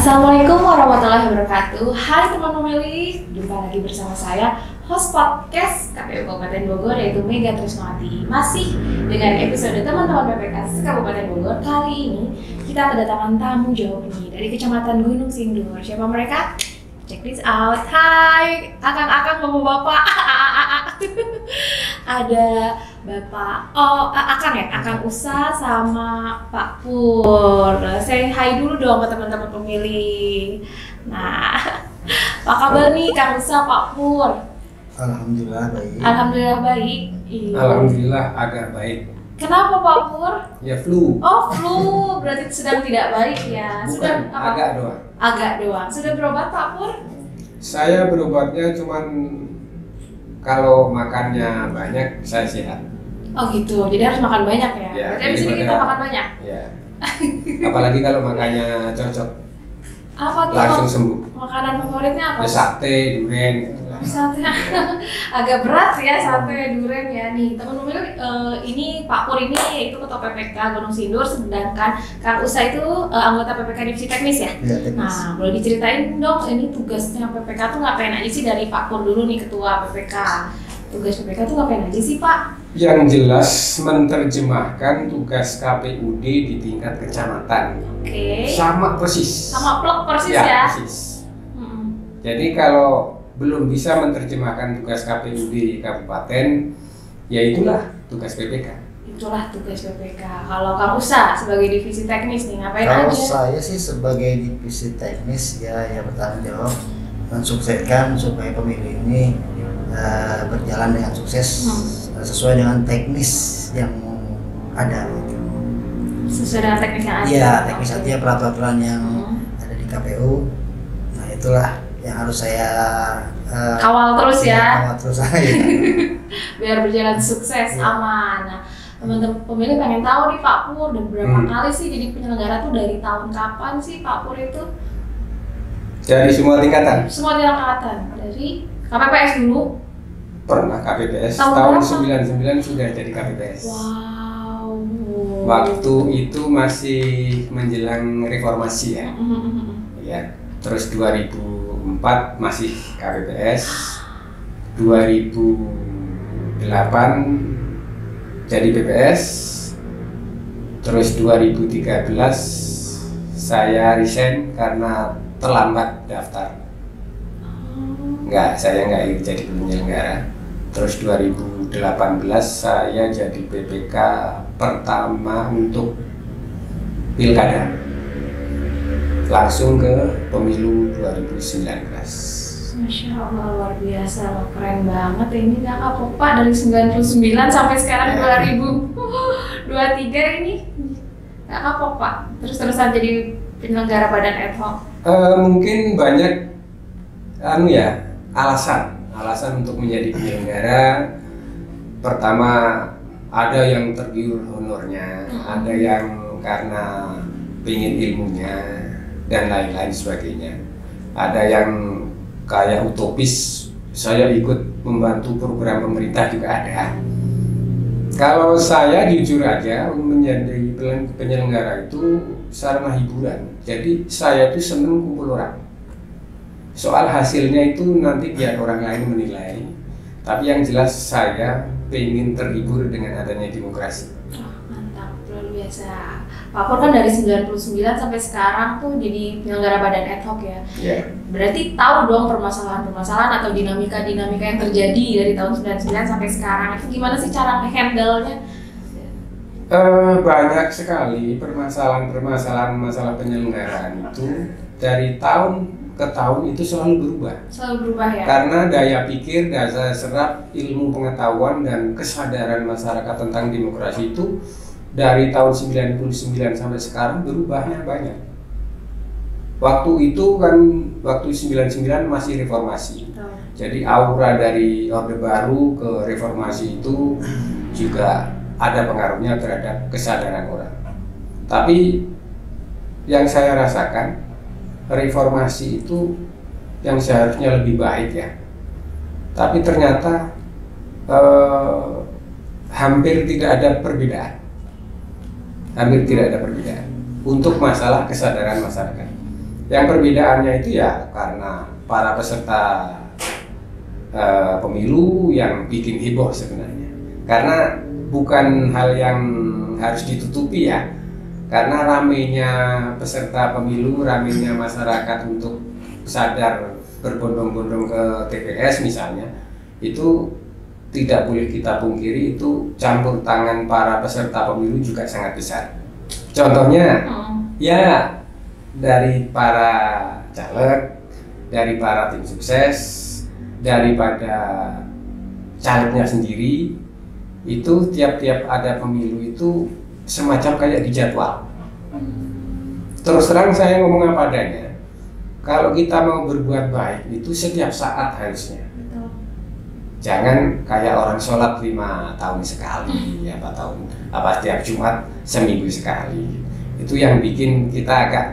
Assalamualaikum warahmatullahi wabarakatuh. Hai teman pemilih, jumpa lagi bersama saya, host podcast KPU Kabupaten Bogor, yaitu Mega Trisnawati. Masih dengan episode teman-teman PPK Kabupaten Bogor. Kali ini kita kedatangan tamu jauh nih dari Kecamatan Gunung Sindur. Siapa mereka? Check this out. Hai akang-akang, bapak-bapak. Ada Bapak Akang Usa sama Pak Pur. Say hi dulu dong ke teman-teman pemilih. Nah, apa kabar nih Kang Usa, Pak Pur? Alhamdulillah baik. Alhamdulillah baik. Iya. Alhamdulillah agak baik. Kenapa Pak Pur? Ya flu. Oh, flu. Berarti sedang tidak baik ya. Bukan, agak doang. Agak doang. Sudah berobat Pak Pur? Saya berobatnya cuman kalau makannya banyak saya sehat. Oh gitu. Jadi harus makan banyak ya. Ya, Berarti abis ini kita makan banyak. Ya. Apalagi kalau makannya cocok, Apa tuh? langsung sembuh. Makanan favoritnya apa? Ya, sate, durian. Sate agak berat ya, sate durian ya. Nih teman-teman, ini Pak Pur ini itu ketua PPK Gunung Sindur, sedangkan Kang Usa itu anggota PPK Divisi Teknis ya. Ya, teknis. Nah, boleh diceritain dong ini tugasnya PPK tuh ngapain aja sih, dari Pak Pur dulu nih ketua PPK. Tugas PPK tuh ngapain aja sih Pak? Yang jelas menerjemahkan tugas KPUD di tingkat kecamatan. Oke. Sama persis. Sama plek persis ya. Persis. Hmm. Jadi kalau belum bisa menerjemahkan tugas KPUD di kabupaten, ya itulah tugas PPK. Itulah tugas PPK. Kalau Kang Usa sebagai divisi teknis nih ngapain Kalau aja? saya sih sebagai divisi teknis ya yang bertanggung jawab mensukseskan supaya pemilu ini berjalan dengan sukses sesuai dengan teknis yang ada. Sesuai dengan teknis yang ada. Iya, teknis artinya peraturan yang ada di KPU. Nah itulah yang harus saya Kawal terus ya. Kawal terus aja. Biar berjalan sukses, Ya. aman. Nah, teman-teman pemilih pengen tahu nih Pak Pur, dan berapa kali sih jadi penyelenggara tuh, dari tahun kapan sih Pak Pur itu? Dari semua tingkatan. Semua tingkatan, dari KPPS dulu. Pernah KPPS, Tahun tahun berapa? 99 sudah jadi KPPS. Wow. Waktu itu masih menjelang reformasi ya. Ya. Terus 2004 masih KPPS. 2008 jadi PPS. Terus 2013 saya resign karena terlambat daftar. Saya nggak jadi penyelenggara. Terus 2018 saya jadi PPK pertama untuk pilkada, langsung ke pemilu 2019. Masya Allah, luar biasa, keren banget ini Kakak Popa, dari 99 sampai sekarang 2023 ini Kakak Popa terus-terusan jadi penyelenggara badan ad hoc. Mungkin banyak alasan untuk menjadi penyelenggara. Pertama, ada yang tergiur honornya, ada yang karena pengen ilmunya dan lain-lain sebagainya. Ada yang kayak utopis, saya ikut membantu program pemerintah juga ada. Kalau saya jujur aja, menjadi penyelenggara itu sarana hiburan. Jadi saya itu seneng kumpul orang. Soal hasilnya itu nanti biar orang lain menilai. Tapi yang jelas saya pengen terhibur dengan adanya demokrasi. Oh, mantap, luar biasa. Pak Pur kan dari 99 sampai sekarang tuh jadi penyelenggara badan ad hoc ya. Yeah. Berarti tahu dong permasalahan-permasalahan atau dinamika-dinamika yang terjadi dari tahun 99 sampai sekarang. Itu gimana sih cara nge-handle-nya? Banyak sekali permasalahan masalah penyelenggaraan itu dari tahun ke tahun itu selalu berubah. Selalu berubah ya? Karena daya pikir, daya serap, ilmu pengetahuan dan kesadaran masyarakat tentang demokrasi itu dari tahun 99 sampai sekarang berubahnya banyak. Waktu itu kan, waktu 99 masih reformasi. Jadi aura dari Orde Baru ke reformasi itu juga ada pengaruhnya terhadap kesadaran orang. Tapi yang saya rasakan, reformasi itu yang seharusnya lebih baik ya. Tapi ternyata hampir tidak ada perbedaan. Untuk masalah kesadaran masyarakat. Yang perbedaannya itu ya karena para peserta pemilu yang bikin heboh sebenarnya. Karena bukan hal yang harus ditutupi ya. Karena ramainya peserta pemilu, ramainya masyarakat untuk sadar berbondong-bondong ke TPS misalnya, itu tidak boleh kita pungkiri itu campur tangan para peserta pemilu juga sangat besar. Contohnya, ya dari para caleg, dari para tim sukses, daripada calegnya sendiri, itu tiap-tiap ada pemilu itu semacam kayak dijadwal. Terus terang saya ngomong apa adanya. Kalau kita mau berbuat baik itu setiap saat harusnya. Jangan kayak orang sholat 5 tahun sekali, apa setiap Jumat seminggu sekali. Itu yang bikin kita agak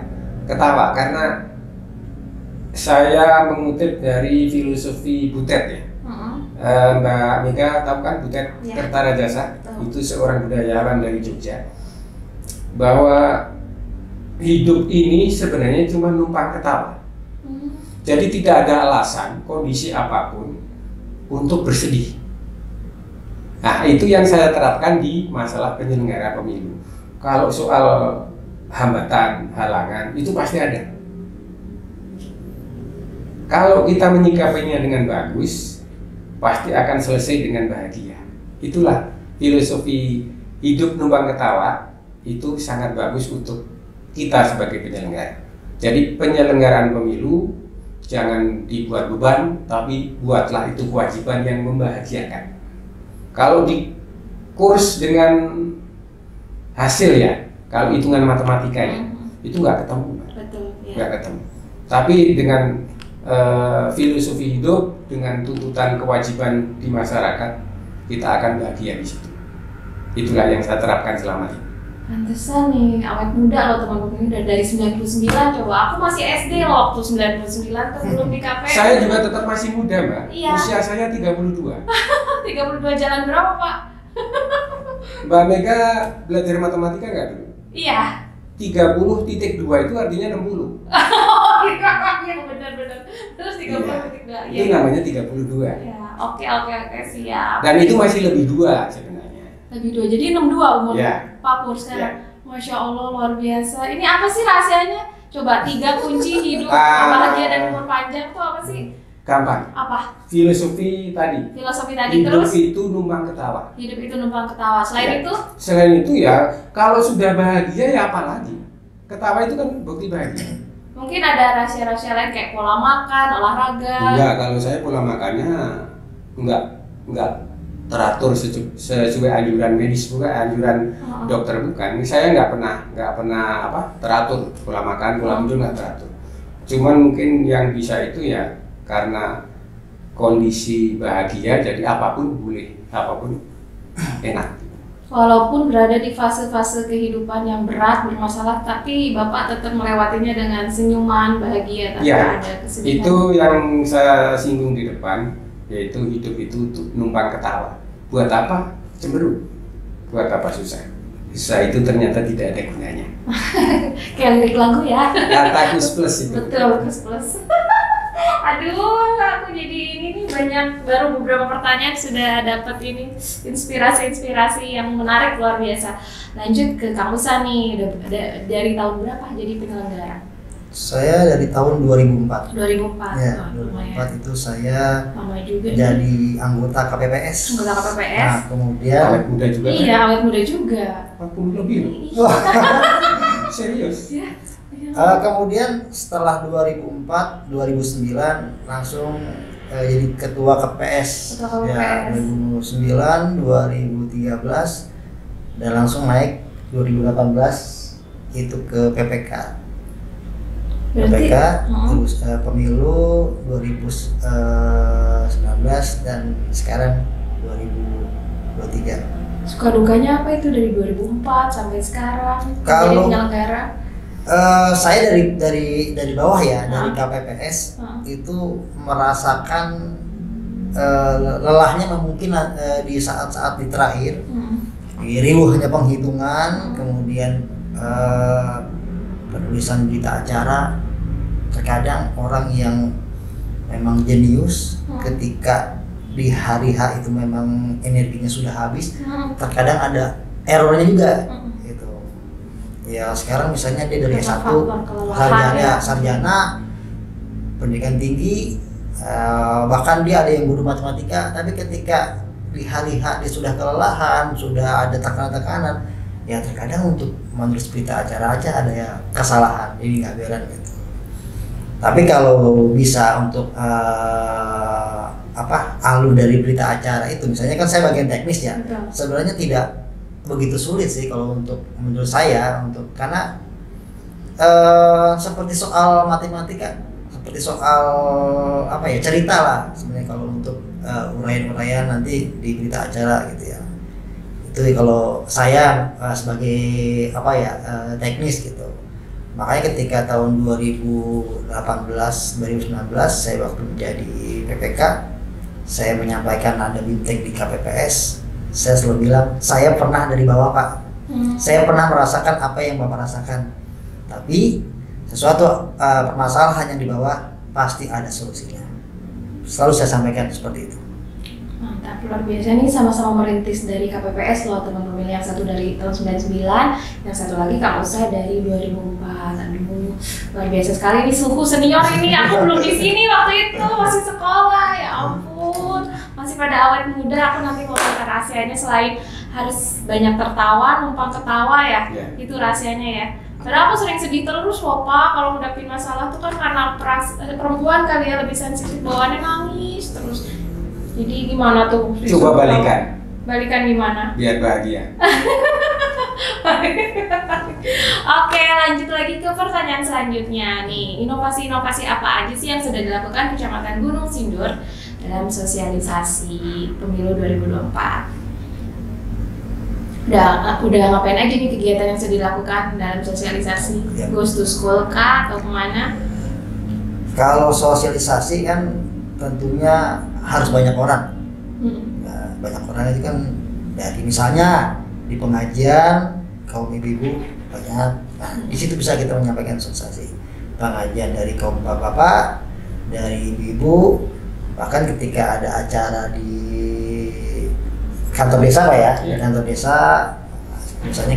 ketawa karena saya mengutip dari filosofi Butet ya. Mbak Mega tahu kan Butet Kertarajasa? Itu seorang budayawan dari Jogja. Bahwa hidup ini sebenarnya cuma numpang ketawa. Jadi tidak ada alasan kondisi apapun untuk bersedih. Nah, itu yang saya terapkan di masalah penyelenggara pemilu. Kalau soal hambatan, halangan, itu pasti ada. Kalau kita menyikapinya dengan bagus, pasti akan selesai dengan bahagia. Itulah filosofi hidup numpang ketawa, itu sangat bagus untuk kita sebagai penyelenggara. Jadi penyelenggaraan pemilu jangan dibuat beban, tapi buatlah itu kewajiban yang membahagiakan. Kalau di kurs dengan hasil ya, kalau hitungan matematikanya itu nggak ketemu, nggak ketemu. Tapi dengan filosofi hidup, dengan tuntutan kewajiban di masyarakat, kita akan bahagia di situ. Itulah yang saya terapkan selama ini. Pantesan nih, awet muda loh teman-teman, udah dari 99. Coba aku masih SD loh waktu 99 tuh belum di KPU. Saya juga tetap masih muda, Mbak. Iya. Usia saya 32. 32 jalan berapa, Pak? Mbak Mega belajar matematika nggak dulu? Iya. 30.2 itu artinya 60. Iya benar-benar. Terus 30.2. Itu namanya 32. Ya, oke siap. Dan itu masih lebih dua sebenarnya. Lebih dua, jadi 62 umur Pak Pur sekarang. Masya Allah luar biasa. Ini apa sih rahasianya? Coba 3 kunci hidup bahagia dan umur panjang tuh apa sih? Gampang. Apa? Filosofi tadi. Hidup terus itu numpang ketawa. Hidup itu numpang ketawa. Selain itu? Selain itu ya, kalau sudah bahagia ya apa lagi? Ketawa itu kan bukti bahagia. Mungkin ada rahasia-rahasia lain kayak pola makan, olahraga. Enggak, kalau saya pola makannya enggak teratur sesuai anjuran medis, bukan anjuran dokter, bukan. Saya nggak pernah teratur pola makan, pola tidur nggak teratur. Cuman mungkin yang bisa itu ya karena kondisi bahagia, jadi apapun boleh, apapun enak. Walaupun berada di fase-fase kehidupan yang berat, bermasalah, tapi Bapak tetap melewatinya dengan senyuman, bahagia, tanpa ada kesedihan. Itu yang saya singgung di depan, yaitu hidup itu numpang ketawa. Buat apa? Cemberut. Buat apa susah? Susah itu ternyata tidak ada gunanya. Kayak lirik lagu ya. Kata Kus Plus itu. Betul, Kus Plus. Aduh, aku jadi ini nih banyak, baru beberapa pertanyaan sudah dapat ini inspirasi yang menarik luar biasa. Lanjut ke Kang Usa nih, dari tahun berapa jadi penyelenggara? Saya dari tahun 2004. 2004. Ya, 2004 itu saya jadi anggota KPPS. Anggota KPPS. Nah, kemudian awet muda juga. Iya, awet muda juga. 40 lebih. Serius. Ya. Kemudian setelah 2004, 2009 langsung jadi ketua KPS. Ya, 2009, 2013 dan langsung naik 2018 itu ke PPK. Berarti, PPK terus pemilu 2019 dan sekarang 2023. Suka dukanya apa itu dari 2004 sampai sekarang jadi penyelenggara? Saya dari bawah ya, dari KPPS itu merasakan lelahnya mungkin di saat-saat di terakhir, riuhnya penghitungan, kemudian penulisan berita acara terkadang orang yang memang jenius ketika di hari H itu memang energinya sudah habis, terkadang ada errornya juga gitu. Ya sekarang misalnya dia dari S1 sarjana pendidikan tinggi, bahkan dia ada yang guru matematika, tapi ketika di hari H dia sudah kelelahan, sudah ada tekanan-tekanan, ya terkadang untuk menulis berita acara aja ada ya kesalahan, jadi nggak beres gitu. Tapi kalau bisa untuk alur dari berita acara itu, misalnya kan saya bagian teknis ya, sebenarnya tidak begitu sulit sih kalau untuk menurut saya, karena seperti soal matematika, seperti soal cerita lah sebenarnya kalau untuk uraian-uraian nanti di berita acara gitu ya. Itu kalau saya sebagai teknis gitu. Makanya ketika tahun 2019 saya waktu menjadi PPK, saya menyampaikan ada BIMTEK di KPPS, saya selalu bilang saya pernah dari bawah Pak. Saya pernah merasakan apa yang Bapak rasakan. Tapi sesuatu permasalahan yang di bawah pasti ada solusinya. Selalu saya sampaikan seperti itu. Mantap, luar biasa nih, sama-sama merintis dari KPPS loh teman-teman. Yang satu dari tahun 99, yang satu lagi Kak Usa dari 2004. Aduh, luar biasa sekali nih, suhu senior ini. Aku belum di sini waktu itu, masih sekolah, ya ampun. Masih pada awet muda, aku nanti mau cerita rahasianya selain harus banyak tertawa, numpang ketawa ya. Itu rahasianya ya. Padahal aku sering sedih terus loh Pak, kalau ngadepin masalah tuh kan karena perempuan kali ya lebih sensitif, bawaannya nangis terus. Jadi gimana tuh? Coba balikan. Balikan gimana? Biar bahagia. Oke, lanjut lagi ke pertanyaan selanjutnya nih. Inovasi-inovasi apa aja sih yang sudah dilakukan Kecamatan Gunung Sindur dalam sosialisasi pemilu 2024? Udah ngapain aja nih kegiatan yang sudah dilakukan dalam sosialisasi? Goes to school kah atau kemana? Kalau sosialisasi kan tentunya harus banyak orang. Nah, banyak orang itu kan dari misalnya di pengajian kaum ibu-ibu banyak. Nah, di situ bisa kita menyampaikan sosialisasi. Pengajian dari kaum bapak-bapak, dari ibu-ibu, bahkan ketika ada acara di kantor desa Pak ya, di kantor desa misalnya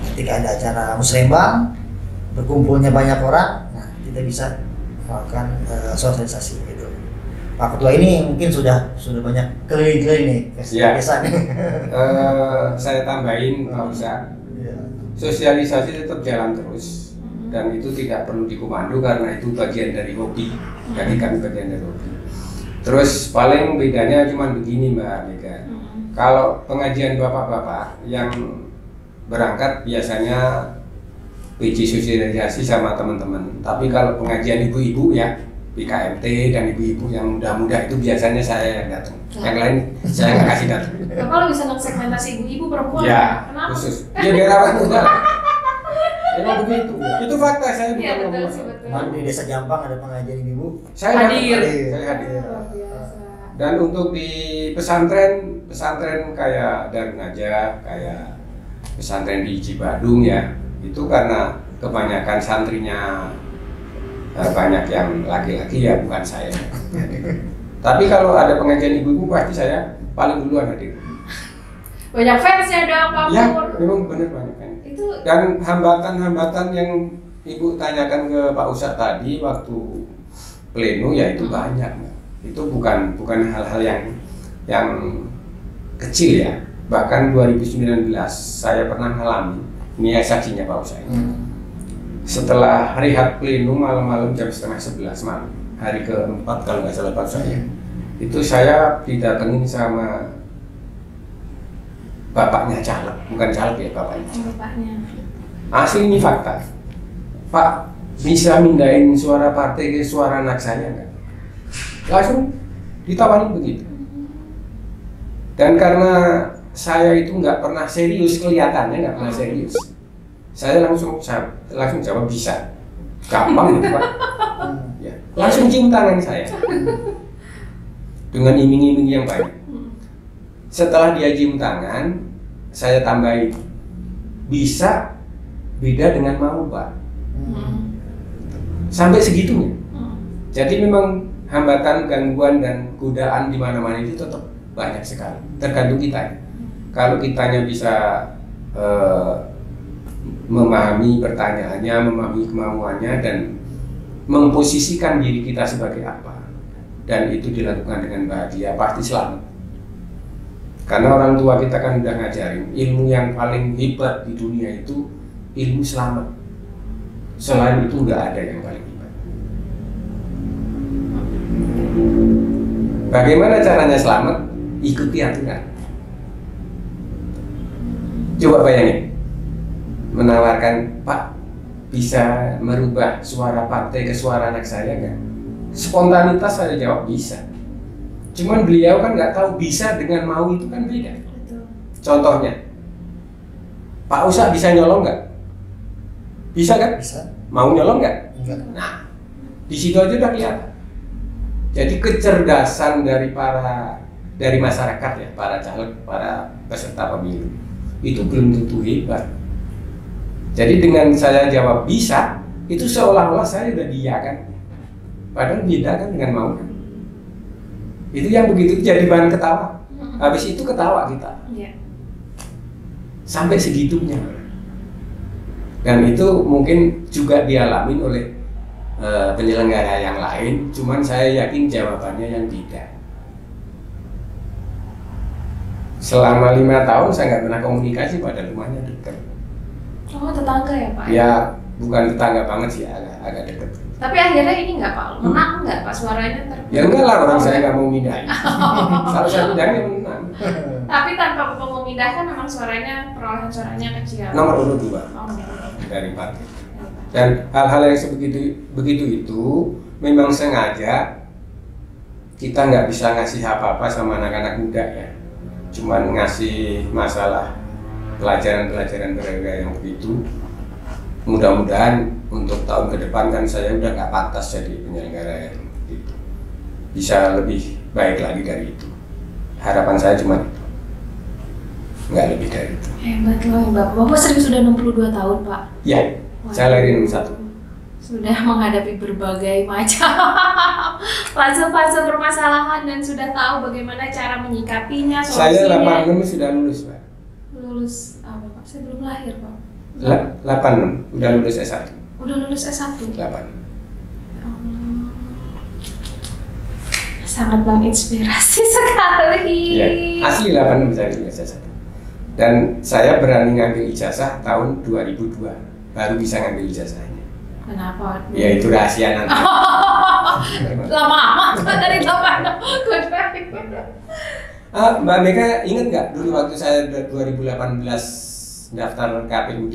ketika ada acara musrembang berkumpulnya banyak orang, nah kita bisa melakukan sosialisasi gitu. Pak Ketua ini mungkin sudah banyak keliling-keliling nih ke desa nih. Saya tambahin Pak Usa, sosialisasi tetap jalan terus dan itu tidak perlu dikomando karena itu bagian dari hobi, jadi kami bagian dari hobi. Terus paling bedanya cuma begini Mbak Mega. Kalau pengajian bapak-bapak yang berangkat biasanya PJ sosialisasi sama teman-teman. Tapi kalau pengajian ibu-ibu ya, PKMT dan ibu-ibu yang muda-muda itu biasanya saya yang datang. Yang lain saya nggak kasih datang. Bapak lebih senang segmentasi ibu-ibu perempuan? Ya, kenapa? khusus. Ya biar awet muda. Emang begitu. Itu fakta, saya bukan ngomong. Di desa Jampang ada pengajian ibu-ibu. Saya hadir. Dan untuk di pesantren kayak Darun Najah, kayak pesantren di Cibadung ya, itu karena kebanyakan santrinya banyak yang laki-laki ya, bukan saya. Tapi kalau ada pengajian ibu-ibu pasti saya paling duluan hadir. Banyak fansnya dong Pak Pur. Ya, memang benar banyak kan. Dan hambatan-hambatan yang Ibu tanyakan ke Pak Ustadz tadi waktu pleno ya itu banyak. Itu bukan hal-hal yang kecil ya. Bahkan 2019 saya pernah mengalami, ini ya saksinya Pak Ustadz. Setelah rehat pleno malam-malam jam 10:30 malam, hari keempat kalau nggak salah Pak Ustadz, itu saya didatengin sama bapaknya caleg, bukan caleg ya bapaknya. Asli ini fakta. Pak, bisa mindahin suara partai ke suara anak saya nggak? Langsung ditawarin begitu. Dan karena saya itu nggak pernah serius, kelihatannya nggak pernah serius, saya langsung jawab bisa. Gampang gitu Pak. Ya, langsung cium tangan saya dengan iming-iming yang banyak. Setelah dia cium tangan, saya tambahin bisa beda dengan mau Pak. Sampai segitunya. Jadi memang hambatan, gangguan dan godaan di mana-mana itu tetap banyak sekali. Tergantung kita. Kalau kitanya bisa memahami pertanyaannya, memahami kemauannya dan memposisikan diri kita sebagai apa, dan itu dilakukan dengan bahagia, pasti selamat. Karena orang tua kita kan udah ngajarin ilmu yang paling hebat di dunia itu ilmu selamat. Selain itu nggak ada yang paling hebat. Bagaimana caranya selamat? Ikuti aturan. Coba bayangin, menawarkan, Pak, bisa merubah suara partai ke suara anak saya nggak? Spontanitas saya jawab bisa. Cuman beliau kan nggak tahu bisa dengan mau itu kan beda. Contohnya, Pak Usa bisa nyolong nggak? Bisa kan? Bisa. Mau nyolong nggak? Enggak. Nah, di situ aja udah kelihatan. Jadi kecerdasan dari masyarakat ya, para caleg, para peserta pemilu itu belum tentu hebat. Jadi dengan saya jawab bisa, itu seolah-olah saya udah diiyakan. Padahal beda kan dengan mau kan. Itu yang begitu jadi bahan ketawa. Habis itu ketawa kita. Sampai segitunya. Dan itu mungkin juga dialami oleh penyelenggara yang lain, cuman saya yakin jawabannya yang tidak. Selama 5 tahun saya nggak pernah komunikasi, pada rumahnya dekat. Oh, tetangga ya Pak? Ya, bukan tetangga banget sih, agak dekat. Tapi akhirnya ini nggak Pak, menang nggak Pak suaranya Ya enggak lah, orang saya nggak mau mindahin. Kalau saya mindahin menang. Tapi tanpa memindahkan memang suaranya, perolehan suaranya kecil. Nomor urut 2 dari partai. Dan hal-hal yang begitu itu memang sengaja kita nggak bisa ngasih apa-apa sama anak-anak muda ya. Cuman ngasih masalah pelajaran-pelajaran berharga yang begitu. Mudah-mudahan untuk tahun ke depan kan saya udah nggak pantas jadi penyelenggara yang begitu. Bisa lebih baik lagi dari itu. Harapan saya cuma itu. Nggak lebih dari itu. Hebat loh, Bapak serius sudah 62 tahun Pak? Ya, saya lahir 61. Sudah menghadapi berbagai macam fase-fase permasalahan dan sudah tahu bagaimana cara menyikapinya, Saya solusinya. 86 sudah lulus Pak. Lulus apa Pak? Saya belum lahir Pak. 86, udah lulus S1. Udah lulus S1? 8. Sangat menginspirasi sekali. Ya, asli 86 saya lulus S1. Dan saya berani ngambil ijazah tahun 2002, baru bisa ngambil ijazahnya. Kenapa? Ya itu rahasia nanti. Lama amat dari 86. Mbak Mega ingat nggak dulu waktu saya 2018 daftar KPU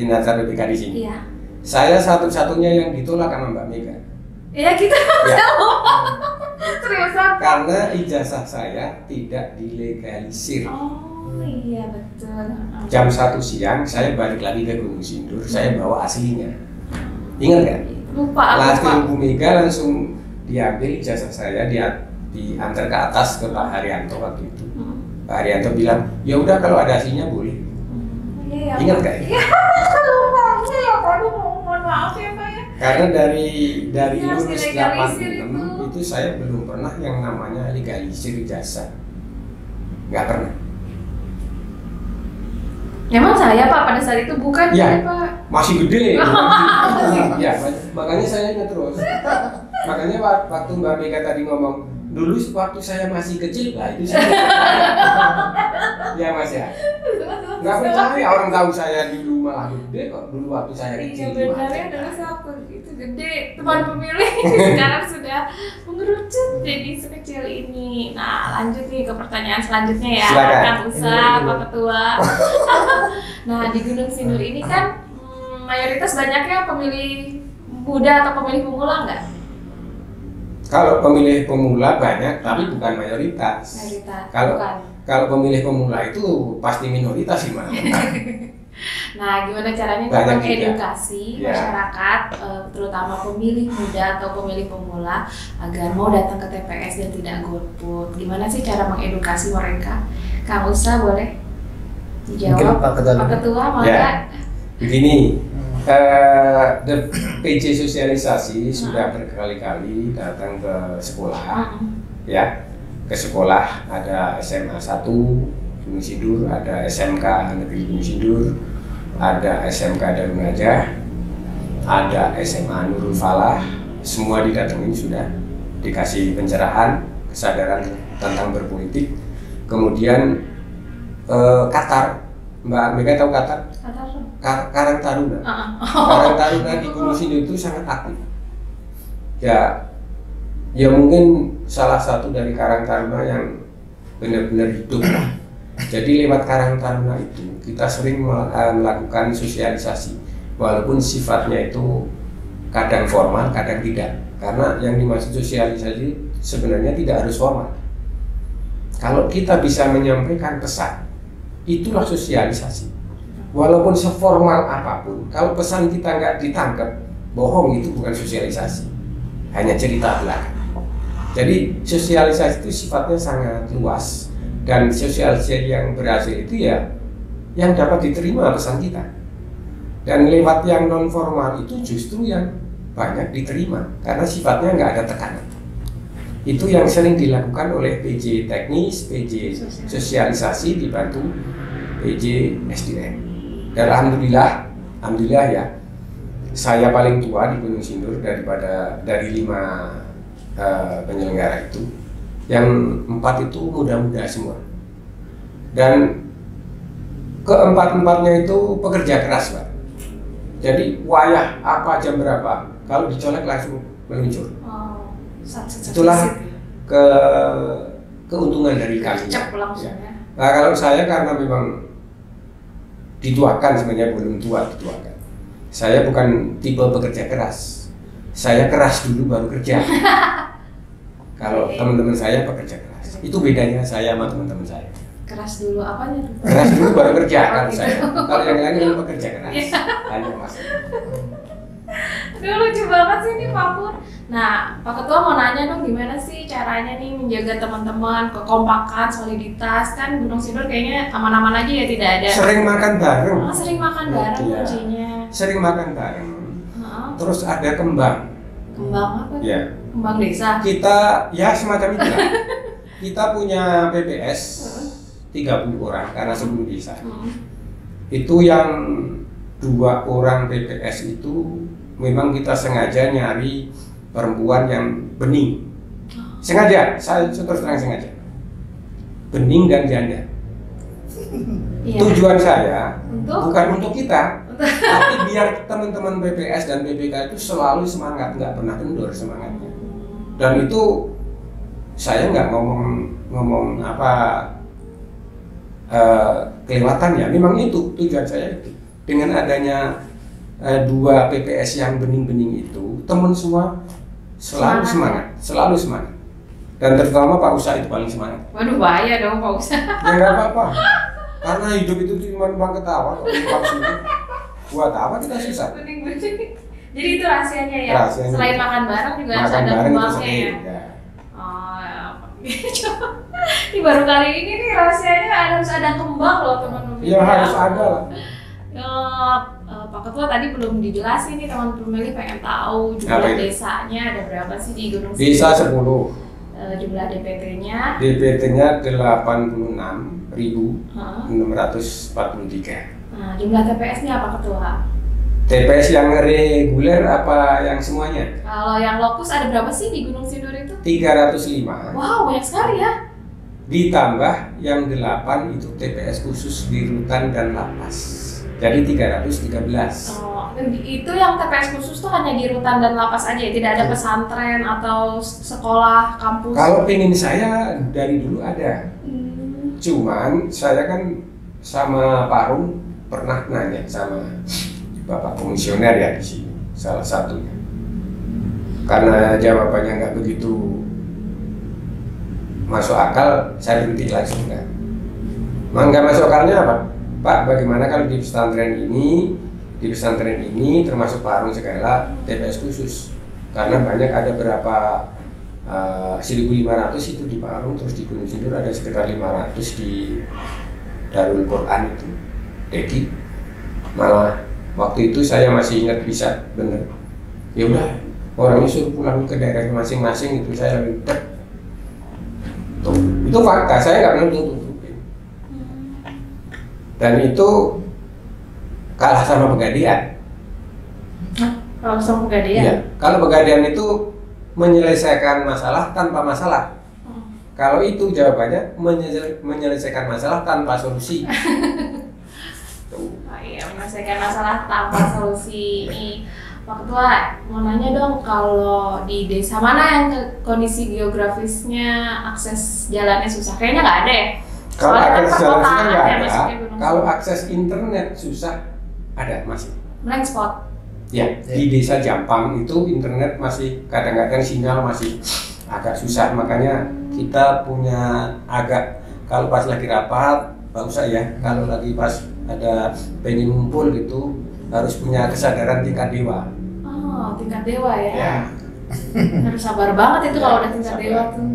daftar BPK di sini? Iya. Saya satu-satunya yang ditolak sama Mbak Mega. Iya kita. Ya. Seriusan? Karena ijazah saya tidak dilegalisir. Oh iya betul. Jam 1 siang saya balik lagi ke Gunung Sindur, saya bawa aslinya. Ingat nggak? Lupa. Langsung Bu Mega langsung diambil ijazah saya, diantar ke atas ke Pak Haryanto waktu itu. Pak Haryanto bilang, ya udah kalau ada aslinya boleh. Iya. Ingat nggak? Iya. Lupa. Iya Pak. Mohon maaf ya Pak ya. Karena dari Ya, harus lulus dilegalisir 86 itu saya belum pernah yang namanya legalisir ijazah. Nggak pernah. Memang saya Pak pada saat itu bukan Ya. Pak. Masih gede. Ya, makanya saya ingat terus. Makanya waktu Mbak Mega tadi ngomong, dulu waktu saya masih kecil lah itu saya. Ya Mas ya. Nggak percaya orang tahu saya dulu malah gede kok dulu waktu saya Iya kecil. benarnya adalah siapa itu gede teman pemilih sekarang sudah mengerucut jadi sekecil ini. Nah lanjut nih ke pertanyaan selanjutnya ya. Silakan. Kang Usa, Pak Ketua. Nah di Gunung Sindur ini kan mayoritas banyaknya pemilih muda atau pemilih pemula nggak? Kalau pemilih pemula banyak, tapi bukan mayoritas. Mayoritas. Kalau Bukan. kalau pemilih pemula itu pasti minoritas gimana? Nah, gimana caranya Banyak mengedukasi juga. Ya. masyarakat, terutama pemilih muda atau pemilih pemula, agar mau datang ke TPS dan tidak golput? Gimana sih cara mengedukasi mereka? Kang Usa boleh dijawab? Mungkin Pak Ketua. Pak Ketua, maka Ya. Begini, PJ sosialisasi sudah berkali-kali datang ke sekolah, ya, ke sekolah. Ada SMA 1 Gunung Sindur, ada SMK Negeri Gunung Sindur, ada SMK Darul Najah, ada SMA Nurul Falah. Semua didatengin, sudah dikasih pencerahan, kesadaran tentang berpolitik. Kemudian Qatar, Mbak Mega tahu Qatar? Karang Taruna. Karang Taruna di Gunung Sindur itu sangat aktif. Ya mungkin salah satu dari Karang Taruna yang benar-benar hidup. Jadi lewat Karang Taruna itu kita sering melakukan sosialisasi, walaupun sifatnya itu kadang formal, kadang tidak. Karena yang dimaksud sosialisasi sebenarnya tidak harus formal. Kalau kita bisa menyampaikan pesan, itulah sosialisasi. Walaupun seformal apapun, kalau pesan kita nggak ditangkap, bohong, itu bukan sosialisasi, hanya cerita belaka. Jadi sosialisasi itu sifatnya sangat luas, dan sosialisasi yang berhasil itu ya yang dapat diterima pesan kita. Dan lewat yang non formal itu justru yang banyak diterima karena sifatnya nggak ada tekanan. Itu yang sering dilakukan oleh PJ teknis, PJ sosialisasi dibantu PJ SDM. Dan alhamdulillah ya, saya paling tua di Gunung Sindur dari 5 penyelenggara itu. Yang 4 itu muda-muda semua. Dan keempat-empatnya itu pekerja keras, Pak. Jadi wayah apa jam berapa, kalau dicolek langsung meluncur. Itulah keuntungan dari kami. Ya. Nah, kalau saya karena memang dituakan, sebenarnya belum dituakan. Saya bukan tipe pekerja keras. Saya keras dulu baru kerja. Kalau teman-teman saya pekerja keras. Itu bedanya saya sama teman-teman saya. Keras dulu apanya tuh? Keras dulu baru kerja kan saya. Kalau yang lain kan pekerja keras. Hanya masalah. Aduh, lucu banget sih ini Pak Pur. Nah, Pak Ketua mau nanya dong, gimana sih caranya nih menjaga teman-teman, kekompakan, soliditas? Kan Gunung Sindur kayaknya aman-aman aja ya, tidak ada. Sering makan bareng. Sering makan bareng kuncinya. Sering makan bareng. Terus ada kembang. Kembang apa? Ya. Kembang desa. Kita ya semacam itu lah. Kita punya PPS 30 orang karena 10 desa. Itu yang 2 orang PPS itu memang kita sengaja nyari perempuan yang bening. Sengaja, saya terus terang sengaja. Bening dan janda. Iya. Tujuan saya bukan untuk kita, tapi biar teman-teman PPS dan PPK itu selalu semangat, nggak pernah kendor semangatnya. Dan itu saya nggak ngomong apa kelewatan ya. Memang itu tujuan saya itu. Dengan adanya 2 PPS yang bening-bening itu, teman semua selalu semangat. Dan terutama Pak Usa itu paling semangat. Waduh, bahaya dong Pak Usa. Ya nggak apa-apa, karena hidup itu cuma numpang ketawa. Buat apa kita susah? Bening-bening. Jadi itu rahasianya ya. Rahasianya. Selain makan bareng juga harus ada kembangnya ya. Oh ya. Ini baru kali ini nih rahasianya harus ada kembang loh teman-teman. Ya harus ada lah. Pak Ketua tadi belum dijelasin nih, teman pemilih pengen tahu jumlah desanya ada berapa sih di Gunung Sindur? Desa 10. Jumlah DPT-nya? DPT-nya 86.643. Nah, jumlah TPS-nya apa Ketua? TPS yang reguler apa yang semuanya? Kalau yang lokus ada berapa sih di Gunung Sindur itu? 305. Wow, banyak sekali ya. Ditambah yang 8 itu TPS khusus di rutan dan lapas. Jadi 313. Oh, itu yang TPS khusus tuh hanya di rutan dan lapas aja ya? Tidak ada pesantren atau sekolah, kampus? Kalau pengen saya dari dulu ada. Cuman saya kan sama Pak Rum pernah nanya sama Bapak Komisioner ya di sini, salah satunya. Karena jawabannya nggak begitu masuk akal, saya berhenti langsung kan. Nggak masuk akalnya apa? Pak, bagaimana kalau di pesantren ini termasuk Pak Arung segala TPS khusus? Karena banyak ada berapa 1.500 itu di Pak Arung, terus di Gunung Sindur ada sekitar 500 di Darul Quran itu. Deki malah Waktu itu saya masih ingat bisa bener. Ya udah, orangnya suruh pulang ke daerah masing-masing, itu saya ribet. Tuh, itu fakta, saya nggak pernah tutupin. Dan itu kalah sama Pegadaian. Kalau sama Pegadaian? Iya, kalau Pegadaian itu menyelesaikan masalah tanpa masalah. Kalau itu jawabannya menyelesaikan masalah tanpa solusi. Oh iya, menyelesaikan masalah tanpa solusi. Ini Pak Ketua, mau nanya dong, kalau di desa mana yang kondisi geografisnya akses jalannya susah? Kayaknya nggak ada ya? Kalau Soalnya kan akses jalan perkotaan nggak ya, ada. masuknya Gunung Kalau Sindur. akses internet susah, ada masih. Blank spot. Ya, di desa Jampang itu internet masih kadang-kadang sinyal masih agak susah, makanya kita punya agak, kalau pas lagi rapat nggak usah ya, kalau lagi pas ada pengen ngumpul gitu harus punya kesadaran tingkat dewa. Oh, tingkat dewa ya? Ya, Harus sabar banget itu kalau udah tingkat sabar. dewa tuh.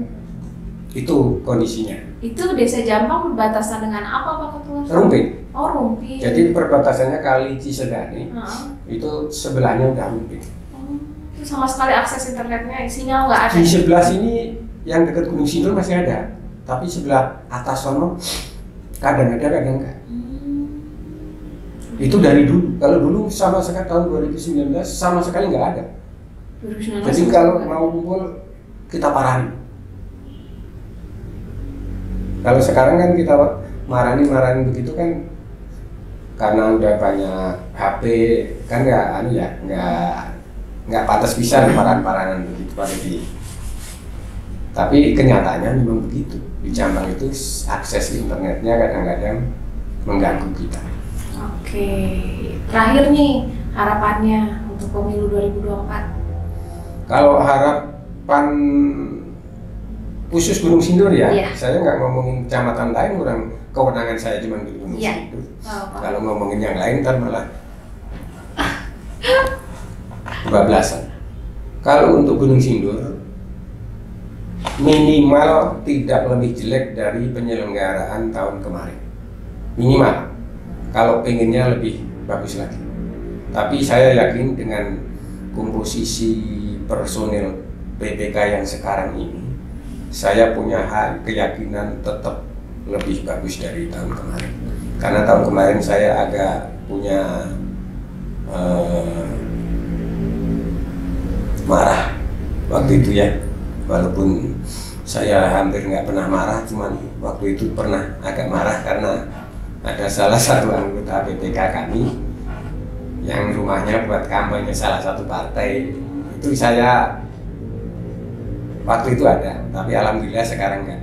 Itu kondisinya. Itu desa Jampang berbatasan dengan apa Pak Ketua? Rumpin. Oh, Rumpin. Jadi perbatasannya Kali Cisedane, Heeh. itu sebelahnya udah Rumpin. Oh, itu sama sekali akses internetnya, sinyal nggak ada. Di sebelah sini yang dekat Gunung Sindur masih ada, tapi sebelah atas sono kadang ada kadang enggak. Itu dari dulu. Kalau dulu sama sekali tahun 2019 sama sekali nggak ada. 2019 Jadi sama kalau sekali. mau kumpul kita parahin. Kalau sekarang kan kita marani begitu kan karena udah banyak HP kan nggak pantas bisa parahan begitu pada di. Tapi kenyataannya memang begitu. Di Jampang itu akses internetnya kadang-kadang mengganggu kita. Oke, terakhir nih harapannya untuk pemilu 2024. Kalau harapan khusus Gunung Sindur ya, Iya. saya nggak ngomongin kecamatan lain, orang kewenangan saya cuma di Gunung Iya. Sindur. Oh, Pak. Kalau ngomongin yang lain ntar malah bablasan. Kalau untuk Gunung Sindur minimal tidak lebih jelek dari penyelenggaraan tahun kemarin. Minimal. Kalau pengennya lebih bagus lagi. Tapi saya yakin dengan komposisi personil PPK yang sekarang ini, saya punya keyakinan tetap lebih bagus dari tahun kemarin. Karena tahun kemarin saya agak punya marah waktu itu ya. Walaupun saya hampir nggak pernah marah, cuman waktu itu pernah agak marah karena ada salah satu anggota PPK kami yang rumahnya buat kampanye salah satu partai. Itu saya waktu itu ada, tapi alhamdulillah sekarang enggak.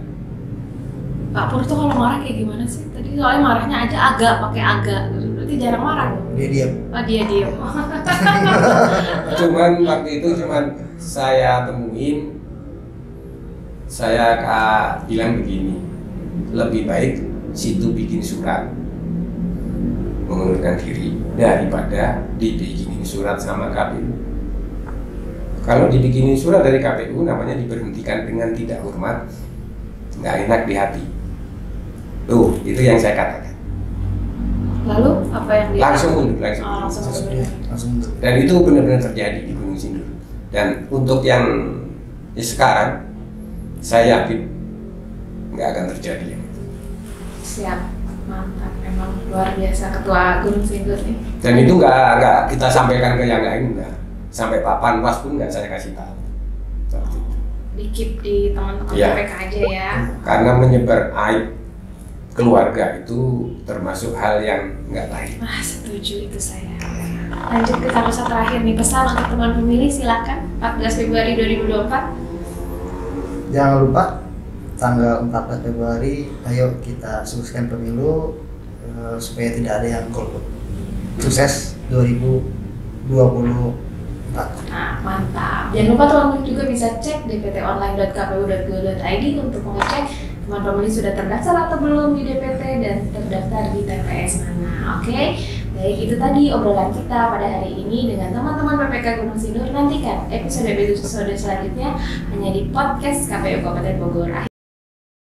Pak Pur tuh kalau marah kayak gimana sih? Tadi soalnya marahnya aja agak pakai agak, berarti jarang marah dong. Dia diam. Oh, dia diem. Cuman waktu itu saya temuin, saya bilang begini, lebih baik situ bikin surat mengundurkan diri daripada dibikinin surat sama KPU. Kalau dibikinin surat dari KPU namanya diberhentikan dengan tidak hormat, nggak enak di hati. Tuh, itu yang saya katakan. Lalu apa yang dia? Langsung mundur, langsung. Oh, langsung mundur. Ya, langsung untuk. Dan itu benar-benar terjadi di Gunung Sindur. Dan untuk yang sekarang, saya yakin nggak akan terjadi yang itu. Siap, mantap. Memang luar biasa ketua Gunung Sindur nih. Dan itu nggak kita sampaikan ke yang lain, nggak. Sampai Pak Panwas pun nggak saya kasih tahu. Seperti itu. Dikit di teman-teman Iya. PPK aja ya. Karena menyebar aib keluarga itu termasuk hal yang nggak baik. Wah, setuju itu saya. Lanjut ke kata terakhir nih, pesan untuk teman pemilih silakan 14 Februari 2024. Jangan lupa tanggal 14 Februari, ayo kita sukseskan pemilu supaya tidak ada yang golput. Sukses 2024. Nah, mantap. Jangan lupa teman-teman juga bisa cek dptonline.kpu.go.id untuk mengecek teman pemilih sudah terdaftar atau belum di DPT dan terdaftar di TPS mana. Oke, baik, itu tadi obrolan kita pada hari ini dengan teman-teman PPK Gunung Sindur. Nantikan episode selanjutnya hanya di podcast KPU Kabupaten Bogor.